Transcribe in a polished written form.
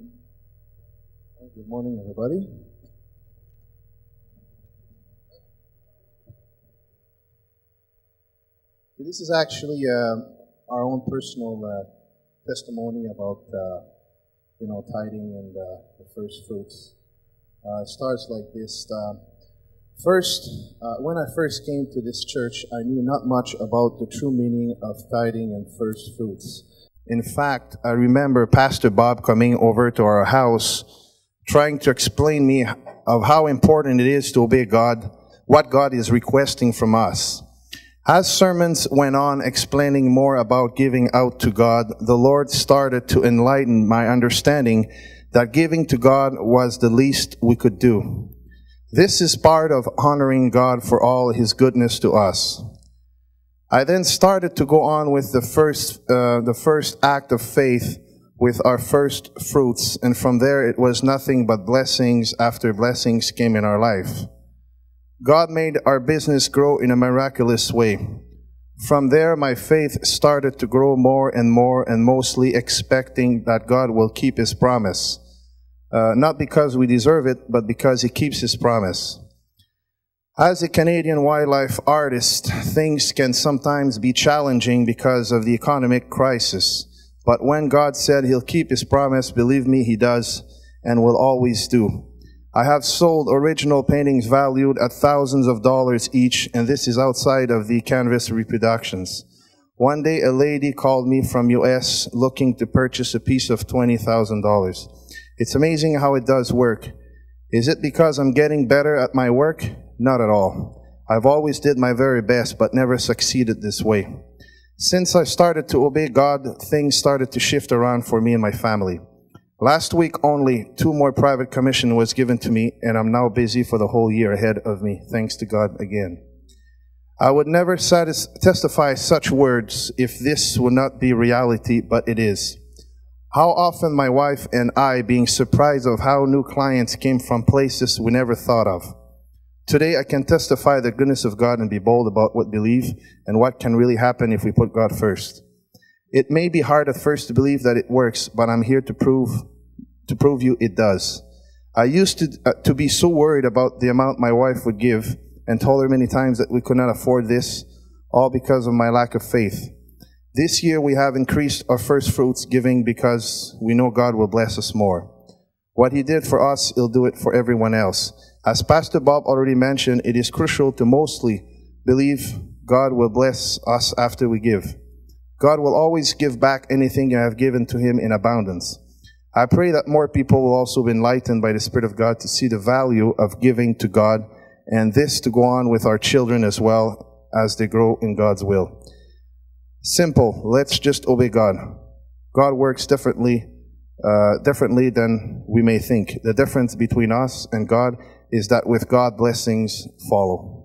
Good morning, everybody. This is actually our own personal testimony about, tithing and the first fruits. It starts like this. When I first came to this church, I knew not much about the true meaning of tithing and first fruits. In fact, I remember Pastor Bob coming over to our house, trying to explain me of how important it is to obey God, what God is requesting from us. As sermons went on explaining more about giving out to God, the Lord started to enlighten my understanding that giving to God was the least we could do. This is part of honoring God for all His goodness to us. I then started to go on with the first act of faith with our first fruits, and from there it was nothing but blessings after blessings came in our life. God made our business grow in a miraculous way. From there, my faith started to grow more and more, and mostly expecting that God will keep His promise. Not because we deserve it, but because He keeps His promise. As a Canadian wildlife artist, things can sometimes be challenging because of the economic crisis. But when God said He'll keep His promise, believe me, He does and will always do. I have sold original paintings valued at thousands of dollars each, and this is outside of the canvas reproductions. One day, a lady called me from US looking to purchase a piece of $20,000. It's amazing how it does work. Is it because I'm getting better at my work? Not at all. I've always did my very best, but never succeeded this way. Since I started to obey God, things started to shift around for me and my family. Last week only, 2 more private commission was given to me, and I'm now busy for the whole year ahead of me, thanks to God again. I would never testify such words if this would not be reality, but it is. How often my wife and I being surprised of how new clients came from places we never thought of. Today I can testify the goodness of God and be bold about what we believe and what can really happen if we put God first. It may be hard at first to believe that it works, but I'm here to prove you it does. I used to be so worried about the amount my wife would give and told her many times that we could not afford this, all because of my lack of faith. This year we have increased our first fruits giving because we know God will bless us more. What He did for us, He'll do it for everyone else. As Pastor Bob already mentioned, it is crucial to mostly believe God will bless us after we give. God will always give back anything you have given to Him in abundance. I pray that more people will also be enlightened by the Spirit of God to see the value of giving to God, and this to go on with our children as well as they grow in God's will. Simple. Let's just obey God. God works differently than we may think. The difference between us and God is that with God, blessings follow.